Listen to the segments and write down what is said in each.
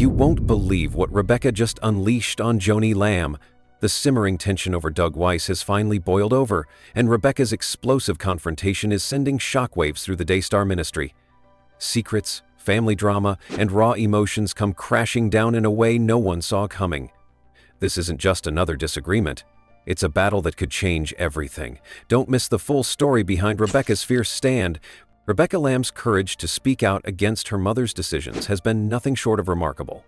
You won't believe what Rebecca just unleashed on Joni Lamb. The simmering tension over Doug Weiss has finally boiled over, and Rebecca's explosive confrontation is sending shockwaves through the Daystar ministry. Secrets, family drama, and raw emotions come crashing down in a way no one saw coming. This isn't just another disagreement. It's a battle that could change everything. Don't miss the full story behind Rebecca's fierce stand. Rebecca Lamb's courage to speak out against her mother's decisions has been nothing short of remarkable.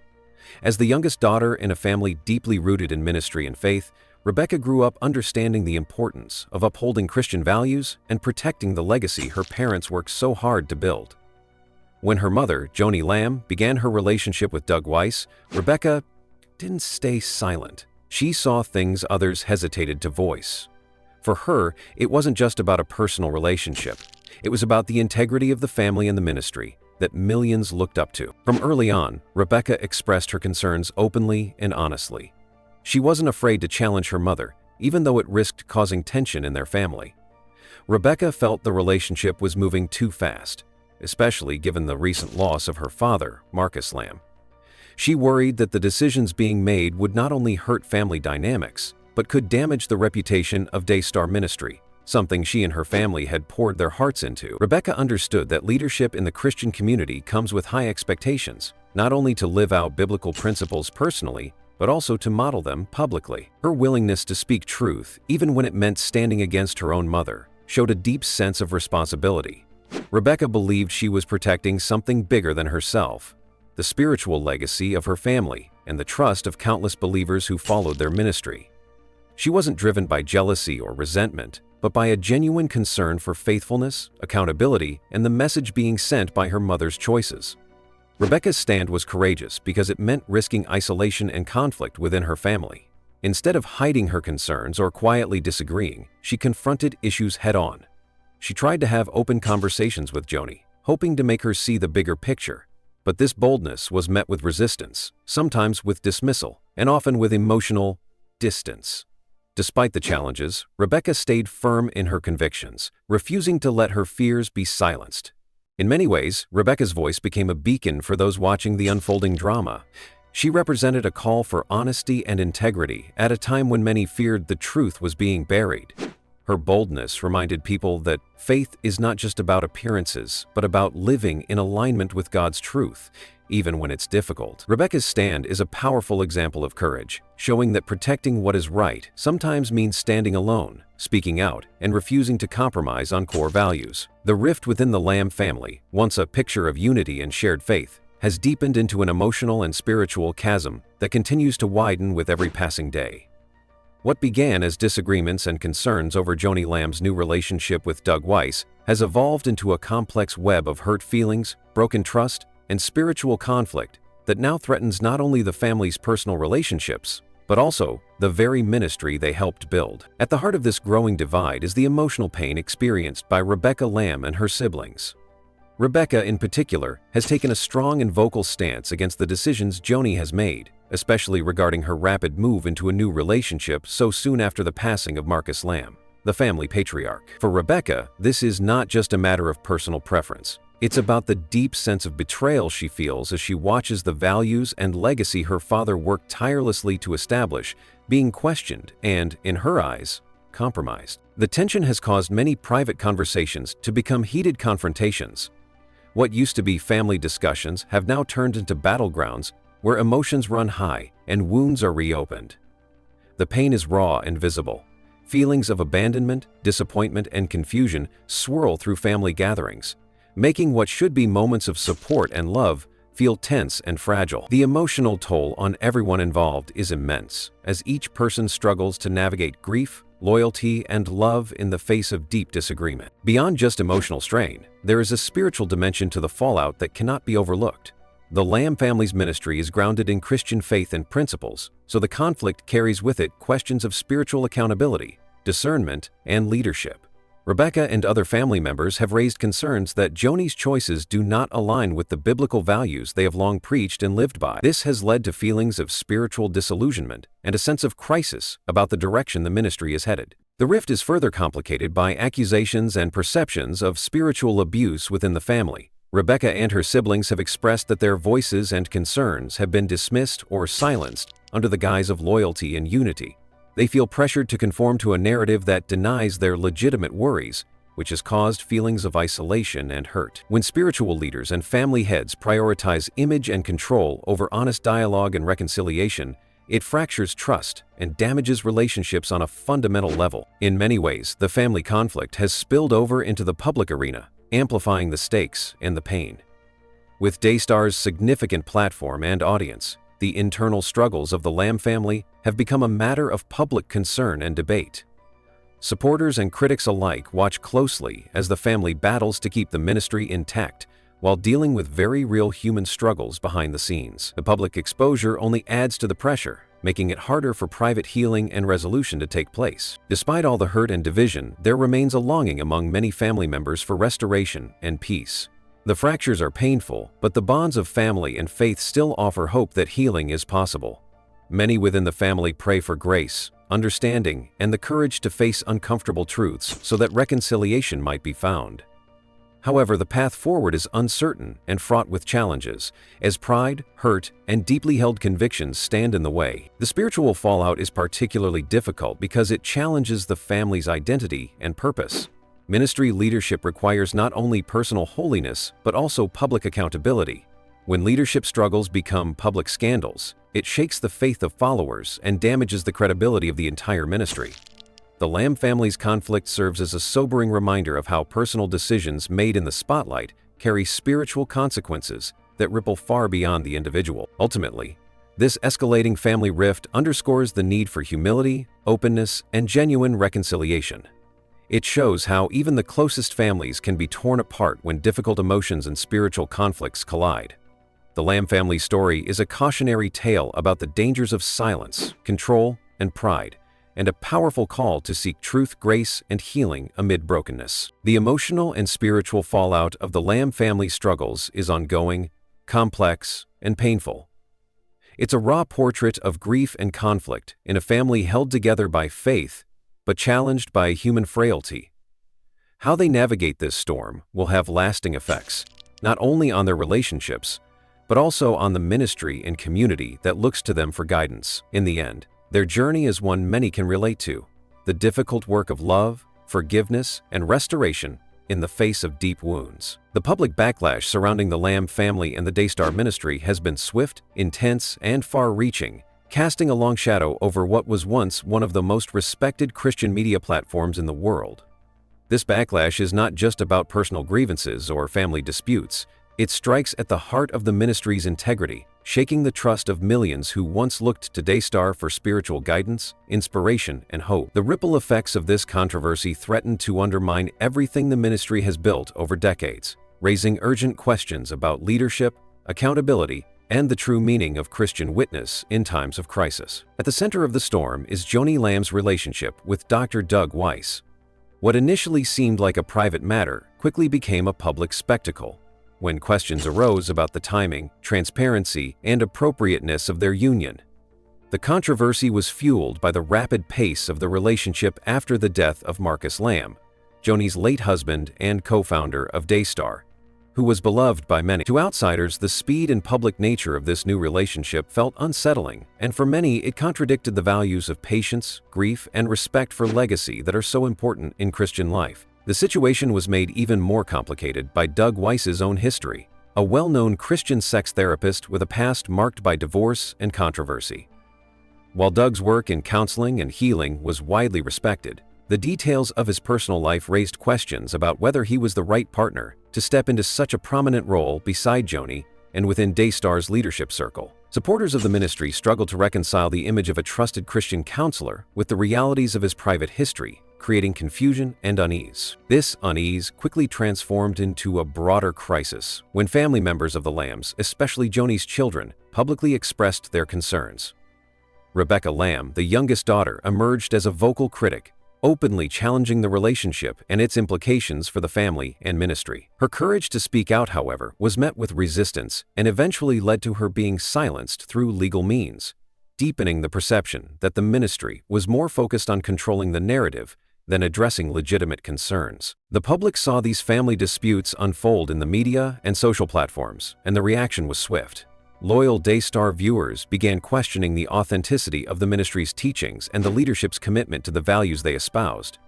As the youngest daughter in a family deeply rooted in ministry and faith, Rebecca grew up understanding the importance of upholding Christian values and protecting the legacy her parents worked so hard to build. When her mother, Joni Lamb, began her relationship with Doug Weiss, Rebecca didn't stay silent. She saw things others hesitated to voice. For her, it wasn't just about a personal relationship. It was about the integrity of the family and the ministry that millions looked up to. From early on, Rebecca expressed her concerns openly and honestly. She wasn't afraid to challenge her mother, even though it risked causing tension in their family. Rebecca felt the relationship was moving too fast, especially given the recent loss of her father, Marcus Lamb. She worried that the decisions being made would not only hurt family dynamics, but could damage the reputation of Daystar ministry, something she and her family had poured their hearts into. Rebecca understood that leadership in the Christian community comes with high expectations, not only to live out biblical principles personally, but also to model them publicly. Her willingness to speak truth, even when it meant standing against her own mother, showed a deep sense of responsibility. Rebecca believed she was protecting something bigger than herself, the spiritual legacy of her family and the trust of countless believers who followed their ministry. She wasn't driven by jealousy or resentment, but by a genuine concern for faithfulness, accountability, and the message being sent by her mother's choices. Rebecca's stand was courageous because it meant risking isolation and conflict within her family. Instead of hiding her concerns or quietly disagreeing, she confronted issues head-on. She tried to have open conversations with Joni, hoping to make her see the bigger picture. But this boldness was met with resistance, sometimes with dismissal, and often with emotional distance. Despite the challenges, Rebecca stayed firm in her convictions, refusing to let her fears be silenced. In many ways, Rebecca's voice became a beacon for those watching the unfolding drama. She represented a call for honesty and integrity at a time when many feared the truth was being buried. Her boldness reminded people that faith is not just about appearances, but about living in alignment with God's truth, even when it's difficult. Rebecca's stand is a powerful example of courage, showing that protecting what is right sometimes means standing alone, speaking out, and refusing to compromise on core values. The rift within the Lamb family, once a picture of unity and shared faith, has deepened into an emotional and spiritual chasm that continues to widen with every passing day. What began as disagreements and concerns over Joni Lamb's new relationship with Doug Weiss has evolved into a complex web of hurt feelings, broken trust, and spiritual conflict that now threatens not only the family's personal relationships, but also the very ministry they helped build. At the heart of this growing divide is the emotional pain experienced by Rebecca Lamb and her siblings. Rebecca, in particular, has taken a strong and vocal stance against the decisions Joni has made, especially regarding her rapid move into a new relationship so soon after the passing of Marcus Lamb, the family patriarch. For Rebecca, this is not just a matter of personal preference. It's about the deep sense of betrayal she feels as she watches the values and legacy her father worked tirelessly to establish being questioned and, in her eyes, compromised. The tension has caused many private conversations to become heated confrontations. What used to be family discussions have now turned into battlegrounds where emotions run high and wounds are reopened. The pain is raw and visible. Feelings of abandonment, disappointment, and confusion swirl through family gatherings, making what should be moments of support and love feel tense and fragile. The emotional toll on everyone involved is immense, as each person struggles to navigate grief, loyalty, and love in the face of deep disagreement. Beyond just emotional strain, there is a spiritual dimension to the fallout that cannot be overlooked. The Lamb family's ministry is grounded in Christian faith and principles, so the conflict carries with it questions of spiritual accountability, discernment, and leadership. Rebecca and other family members have raised concerns that Joni's choices do not align with the biblical values they have long preached and lived by. This has led to feelings of spiritual disillusionment and a sense of crisis about the direction the ministry is headed. The rift is further complicated by accusations and perceptions of spiritual abuse within the family. Rebecca and her siblings have expressed that their voices and concerns have been dismissed or silenced under the guise of loyalty and unity. They feel pressured to conform to a narrative that denies their legitimate worries, which has caused feelings of isolation and hurt. When spiritual leaders and family heads prioritize image and control over honest dialogue and reconciliation, it fractures trust and damages relationships on a fundamental level. In many ways, the family conflict has spilled over into the public arena, amplifying the stakes and the pain. With Daystar's significant platform and audience, the internal struggles of the Lamb family have become a matter of public concern and debate. Supporters and critics alike watch closely as the family battles to keep the ministry intact while dealing with very real human struggles behind the scenes. The public exposure only adds to the pressure, making it harder for private healing and resolution to take place. Despite all the hurt and division, there remains a longing among many family members for restoration and peace. The fractures are painful, but the bonds of family and faith still offer hope that healing is possible. Many within the family pray for grace, understanding, and the courage to face uncomfortable truths so that reconciliation might be found. However, the path forward is uncertain and fraught with challenges, as pride, hurt, and deeply held convictions stand in the way. The spiritual fallout is particularly difficult because it challenges the family's identity and purpose. Ministry leadership requires not only personal holiness, but also public accountability. When leadership struggles become public scandals, it shakes the faith of followers and damages the credibility of the entire ministry. The Lamb family's conflict serves as a sobering reminder of how personal decisions made in the spotlight carry spiritual consequences that ripple far beyond the individual. Ultimately, this escalating family rift underscores the need for humility, openness, and genuine reconciliation. It shows how even the closest families can be torn apart when difficult emotions and spiritual conflicts collide. The Lamb family story is a cautionary tale about the dangers of silence, control, and pride, and a powerful call to seek truth, grace, and healing amid brokenness. The emotional and spiritual fallout of the Lamb family struggles is ongoing, complex, and painful. It's a raw portrait of grief and conflict in a family held together by faith, but challenged by human frailty. How they navigate this storm will have lasting effects, not only on their relationships, but also on the ministry and community that looks to them for guidance. In the end, their journey is one many can relate to, the difficult work of love, forgiveness, and restoration in the face of deep wounds. The public backlash surrounding the Lamb family and the Daystar ministry has been swift, intense, and far-reaching, casting a long shadow over what was once one of the most respected Christian media platforms in the world. This backlash is not just about personal grievances or family disputes. It strikes at the heart of the ministry's integrity, shaking the trust of millions who once looked to Daystar for spiritual guidance, inspiration, and hope. The ripple effects of this controversy threaten to undermine everything the ministry has built over decades, raising urgent questions about leadership, accountability, and the true meaning of Christian witness in times of crisis. At the center of the storm is Joni Lamb's relationship with Dr. Doug Weiss. What initially seemed like a private matter quickly became a public spectacle when questions arose about the timing, transparency, and appropriateness of their union. The controversy was fueled by the rapid pace of the relationship after the death of Marcus Lamb, Joni's late husband and co-founder of Daystar, who was beloved by many. To outsiders, the speed and public nature of this new relationship felt unsettling, and for many it contradicted the values of patience, grief, and respect for legacy that are so important in Christian life. The situation was made even more complicated by Doug Weiss's own history, a well-known Christian sex therapist with a past marked by divorce and controversy. While Doug's work in counseling and healing was widely respected, the details of his personal life raised questions about whether he was the right partner to step into such a prominent role beside Joni and within Daystar's leadership circle. Supporters of the ministry struggled to reconcile the image of a trusted Christian counselor with the realities of his private history, creating confusion and unease. This unease quickly transformed into a broader crisis when family members of the Lambs, especially Joni's children, publicly expressed their concerns. Rebecca Lamb, the youngest daughter, emerged as a vocal critic, openly challenging the relationship and its implications for the family and ministry. Her courage to speak out, however, was met with resistance and eventually led to her being silenced through legal means, deepening the perception that the ministry was more focused on controlling the narrative than addressing legitimate concerns. The public saw these family disputes unfold in the media and social platforms, and the reaction was swift. Loyal Daystar viewers began questioning the authenticity of the ministry's teachings and the leadership's commitment to the values they espoused.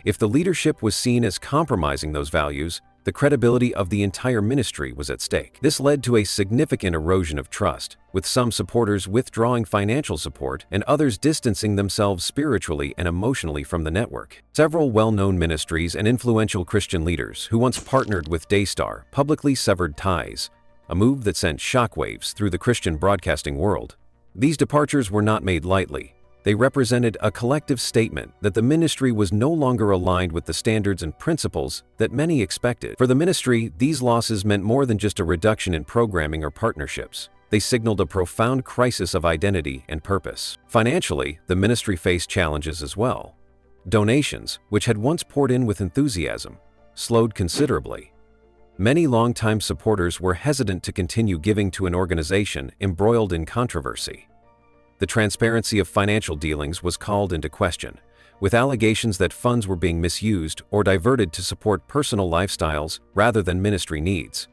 If the leadership was seen as compromising those values, the credibility of the entire ministry was at stake. This led to a significant erosion of trust, with some supporters withdrawing financial support and others distancing themselves spiritually and emotionally from the network. Several well-known ministries and influential Christian leaders who once partnered with Daystar publicly severed ties, a move that sent shockwaves through the Christian broadcasting world. These departures were not made lightly. They represented a collective statement that the ministry was no longer aligned with the standards and principles that many expected. For the ministry, these losses meant more than just a reduction in programming or partnerships. They signaled a profound crisis of identity and purpose. Financially, the ministry faced challenges as well. Donations, which had once poured in with enthusiasm, slowed considerably. Many longtime supporters were hesitant to continue giving to an organization embroiled in controversy. The transparency of financial dealings was called into question, with allegations that funds were being misused or diverted to support personal lifestyles rather than ministry needs.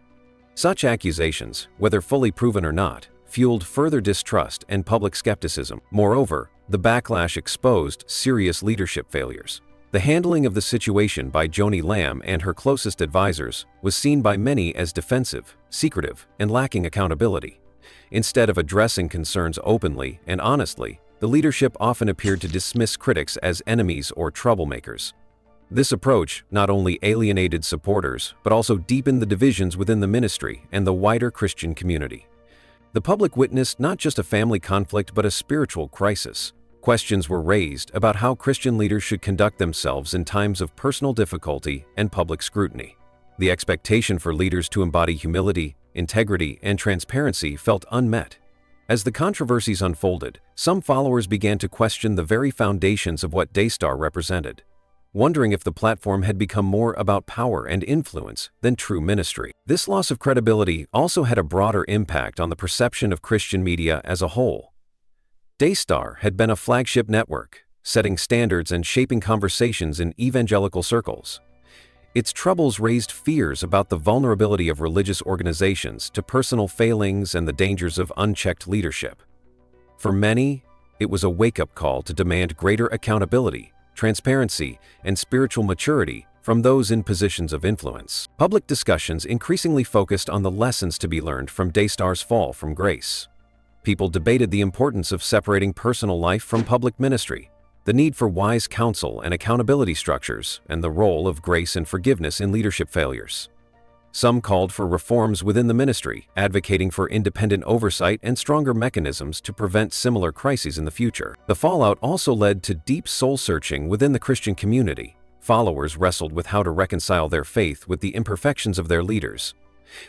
Such accusations, whether fully proven or not, fueled further distrust and public skepticism. Moreover, the backlash exposed serious leadership failures. The handling of the situation by Joni Lamb and her closest advisors was seen by many as defensive, secretive, and lacking accountability. Instead of addressing concerns openly and honestly, the leadership often appeared to dismiss critics as enemies or troublemakers. This approach not only alienated supporters, but also deepened the divisions within the ministry and the wider Christian community. The public witnessed not just a family conflict but a spiritual crisis. Questions were raised about how Christian leaders should conduct themselves in times of personal difficulty and public scrutiny. The expectation for leaders to embody humility, integrity, and transparency felt unmet. As the controversies unfolded, some followers began to question the very foundations of what Daystar represented, wondering if the platform had become more about power and influence than true ministry. This loss of credibility also had a broader impact on the perception of Christian media as a whole. Daystar had been a flagship network, setting standards and shaping conversations in evangelical circles. Its troubles raised fears about the vulnerability of religious organizations to personal failings and the dangers of unchecked leadership. For many, it was a wake-up call to demand greater accountability, transparency, and spiritual maturity from those in positions of influence. Public discussions increasingly focused on the lessons to be learned from Daystar's fall from grace. People debated the importance of separating personal life from public ministry, the need for wise counsel and accountability structures, and the role of grace and forgiveness in leadership failures. Some called for reforms within the ministry, advocating for independent oversight and stronger mechanisms to prevent similar crises in the future. The fallout also led to deep soul-searching within the Christian community. Followers wrestled with how to reconcile their faith with the imperfections of their leaders.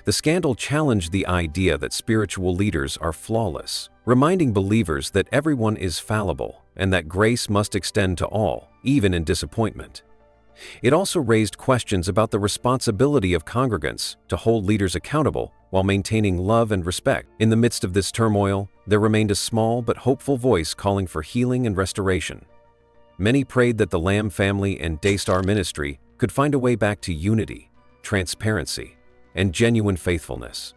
The scandal challenged the idea that spiritual leaders are flawless, reminding believers that everyone is fallible and that grace must extend to all, even in disappointment. It also raised questions about the responsibility of congregants to hold leaders accountable while maintaining love and respect. In the midst of this turmoil, there remained a small but hopeful voice calling for healing and restoration. Many prayed that the Lamb family and Daystar ministry could find a way back to unity, transparency, and genuine faithfulness.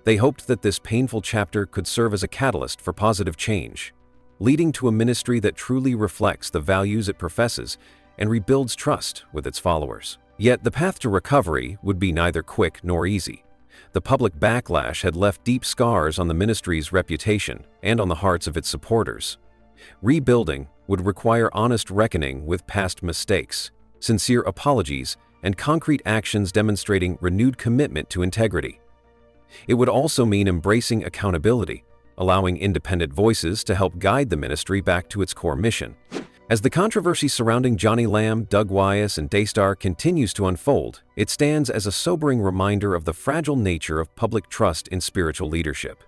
They hoped that this painful chapter could serve as a catalyst for positive change, leading to a ministry that truly reflects the values it professes and rebuilds trust with its followers. Yet the path to recovery would be neither quick nor easy. The public backlash had left deep scars on the ministry's reputation and on the hearts of its supporters. Rebuilding would require honest reckoning with past mistakes, sincere apologies, and concrete actions demonstrating renewed commitment to integrity. It would also mean embracing accountability, allowing independent voices to help guide the ministry back to its core mission. As the controversy surrounding Joni Lamb, Doug Weiss, and Daystar continues to unfold, it stands as a sobering reminder of the fragile nature of public trust in spiritual leadership.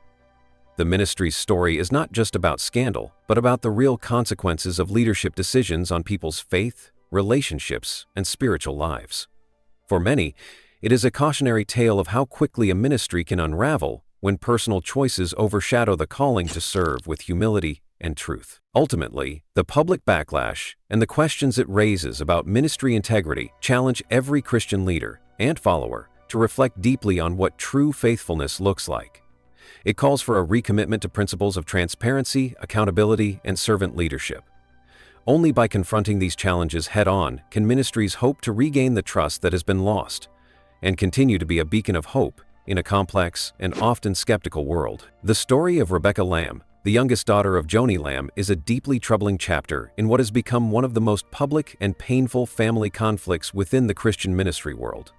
The ministry's story is not just about scandal, but about the real consequences of leadership decisions on people's faith, relationships, and spiritual lives. For many, it is a cautionary tale of how quickly a ministry can unravel when personal choices overshadow the calling to serve with humility and truth. Ultimately, the public backlash and the questions it raises about ministry integrity challenge every Christian leader and follower to reflect deeply on what true faithfulness looks like. It calls for a recommitment to principles of transparency, accountability, and servant leadership. Only by confronting these challenges head-on can ministries hope to regain the trust that has been lost and continue to be a beacon of hope in a complex and often skeptical world. The story of Rebecca Lamb, the youngest daughter of Joni Lamb, is a deeply troubling chapter in what has become one of the most public and painful family conflicts within the Christian ministry world.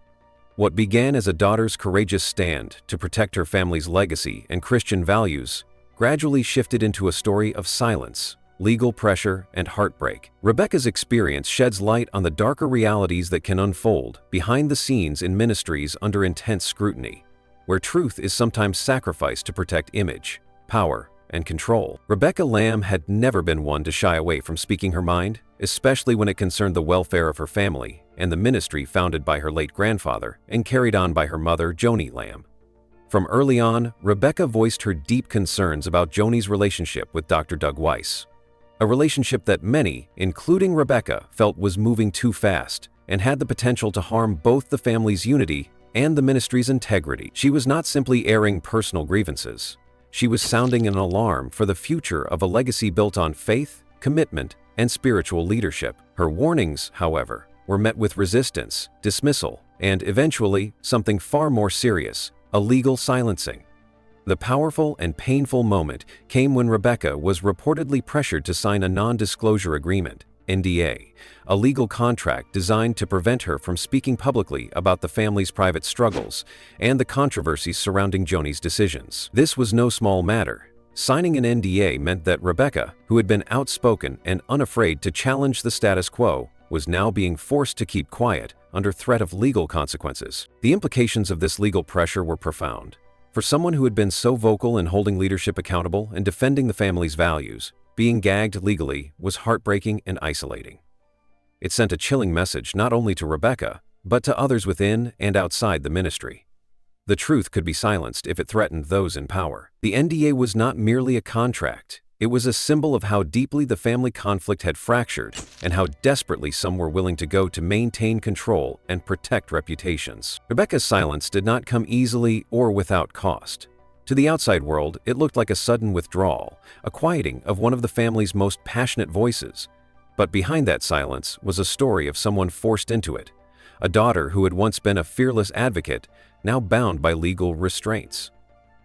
What began as a daughter's courageous stand to protect her family's legacy and Christian values gradually shifted into a story of silence, legal pressure, and heartbreak. Rebecca's experience sheds light on the darker realities that can unfold behind the scenes in ministries under intense scrutiny, where truth is sometimes sacrificed to protect image, power, and control. Rebecca Lamb had never been one to shy away from speaking her mind, especially when it concerned the welfare of her family and the ministry founded by her late grandfather and carried on by her mother, Joni Lamb. From early on, Rebecca voiced her deep concerns about Joni's relationship with Dr. Doug Weiss, a relationship that many, including Rebecca, felt was moving too fast and had the potential to harm both the family's unity and the ministry's integrity. She was not simply airing personal grievances. She was sounding an alarm for the future of a legacy built on faith, commitment, and spiritual leadership. Her warnings, however, were met with resistance, dismissal, and eventually something far more serious, a legal silencing. The powerful and painful moment came when Rebecca was reportedly pressured to sign a non-disclosure agreement, NDA, a legal contract designed to prevent her from speaking publicly about the family's private struggles and the controversies surrounding Joni's decisions. This was no small matter. Signing an NDA meant that Rebecca, who had been outspoken and unafraid to challenge the status quo, was now being forced to keep quiet under threat of legal consequences. The implications of this legal pressure were profound. For someone who had been so vocal in holding leadership accountable and defending the family's values, being gagged legally was heartbreaking and isolating. It sent a chilling message not only to Rebecca, but to others within and outside the ministry. The truth could be silenced if it threatened those in power. The NDA was not merely a contract. It was a symbol of how deeply the family conflict had fractured and how desperately some were willing to go to maintain control and protect reputations. Rebecca's silence did not come easily or without cost. To the outside world, it looked like a sudden withdrawal, a quieting of one of the family's most passionate voices. But behind that silence was a story of someone forced into it, a daughter who had once been a fearless advocate, now bound by legal restraints.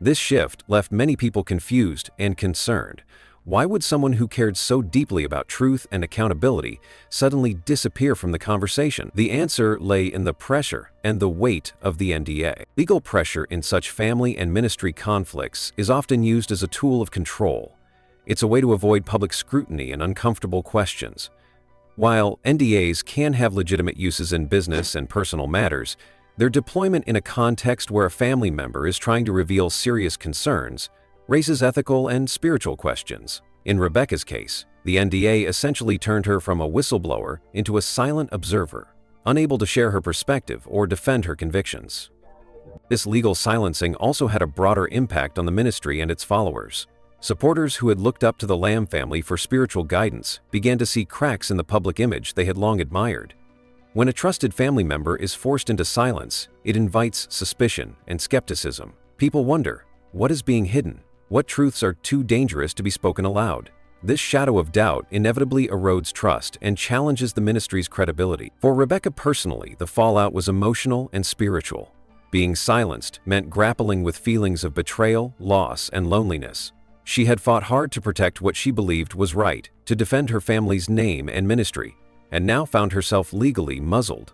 This shift left many people confused and concerned. Why would someone who cared so deeply about truth and accountability suddenly disappear from the conversation? The answer lay in the pressure and the weight of the NDA. Legal pressure in such family and ministry conflicts is often used as a tool of control. It's a way to avoid public scrutiny and uncomfortable questions. While NDAs can have legitimate uses in business and personal matters, their deployment in a context where a family member is trying to reveal serious concerns raises ethical and spiritual questions. In Rebecca's case, the NDA essentially turned her from a whistleblower into a silent observer, unable to share her perspective or defend her convictions. This legal silencing also had a broader impact on the ministry and its followers. Supporters who had looked up to the Lamb family for spiritual guidance began to see cracks in the public image they had long admired. When a trusted family member is forced into silence, it invites suspicion and skepticism. People wonder, what is being hidden? What truths are too dangerous to be spoken aloud? This shadow of doubt inevitably erodes trust and challenges the ministry's credibility. For Rebecca personally, the fallout was emotional and spiritual. Being silenced meant grappling with feelings of betrayal, loss, and loneliness. She had fought hard to protect what she believed was right, to defend her family's name and ministry, and now found herself legally muzzled.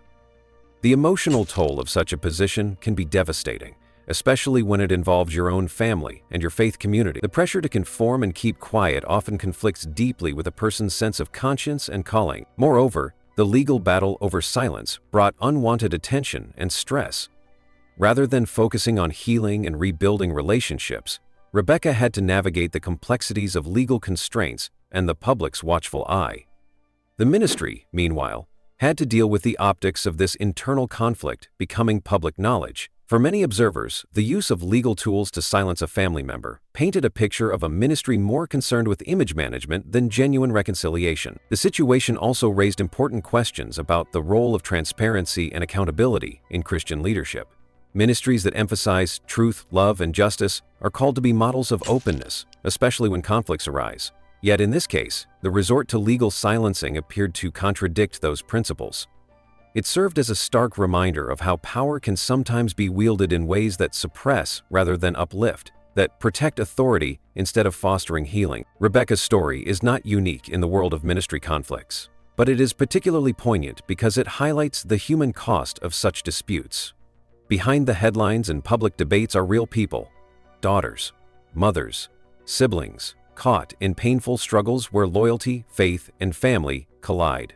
The emotional toll of such a position can be devastating, especially when it involves your own family and your faith community. The pressure to conform and keep quiet often conflicts deeply with a person's sense of conscience and calling. Moreover, the legal battle over silence brought unwanted attention and stress. Rather than focusing on healing and rebuilding relationships, Rebecca had to navigate the complexities of legal constraints and the public's watchful eye. The ministry, meanwhile, had to deal with the optics of this internal conflict becoming public knowledge, For many observers, the use of legal tools to silence a family member painted a picture of a ministry more concerned with image management than genuine reconciliation. The situation also raised important questions about the role of transparency and accountability in Christian leadership. Ministries that emphasize truth, love, and justice are called to be models of openness, especially when conflicts arise. Yet in this case, the resort to legal silencing appeared to contradict those principles. It served as a stark reminder of how power can sometimes be wielded in ways that suppress rather than uplift, that protect authority instead of fostering healing. Rebecca's story is not unique in the world of ministry conflicts, but it is particularly poignant because it highlights the human cost of such disputes. Behind the headlines and public debates are real people, daughters, mothers, siblings, caught in painful struggles where loyalty, faith, and family collide.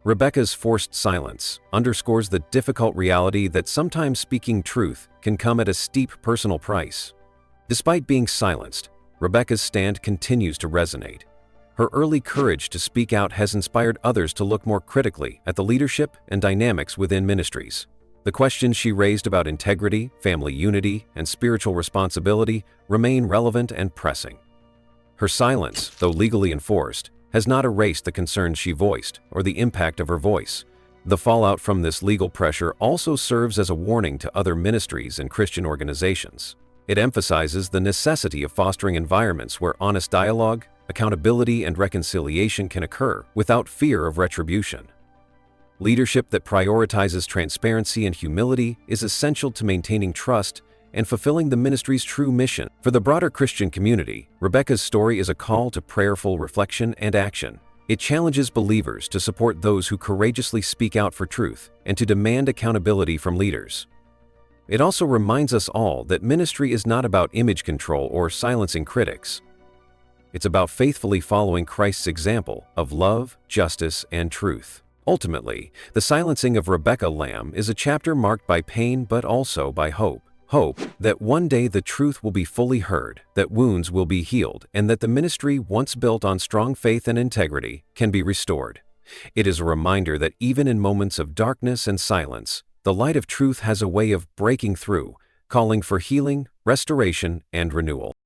Rebecca's forced silence underscores the difficult reality that sometimes speaking truth can come at a steep personal price. Despite being silenced, Rebecca's stand continues to resonate. Her early courage to speak out has inspired others to look more critically at the leadership and dynamics within ministries. The questions she raised about integrity, family unity, and spiritual responsibility remain relevant and pressing. Her silence, though legally enforced, has not erased the concerns she voiced or the impact of her voice. The fallout from this legal pressure also serves as a warning to other ministries and Christian organizations. It emphasizes the necessity of fostering environments where honest dialogue, accountability, and reconciliation can occur without fear of retribution. Leadership that prioritizes transparency and humility is essential to maintaining trust and fulfilling the ministry's true mission. For the broader Christian community, Rebecca's story is a call to prayerful reflection and action. It challenges believers to support those who courageously speak out for truth and to demand accountability from leaders. It also reminds us all that ministry is not about image control or silencing critics. It's about faithfully following Christ's example of love, justice, and truth. Ultimately, the silencing of Rebecca Lamb is a chapter marked by pain but also by hope. Hope that one day the truth will be fully heard, that wounds will be healed, and that the ministry, once built on strong faith and integrity, can be restored. It is a reminder that even in moments of darkness and silence, the light of truth has a way of breaking through, calling for healing, restoration, and renewal.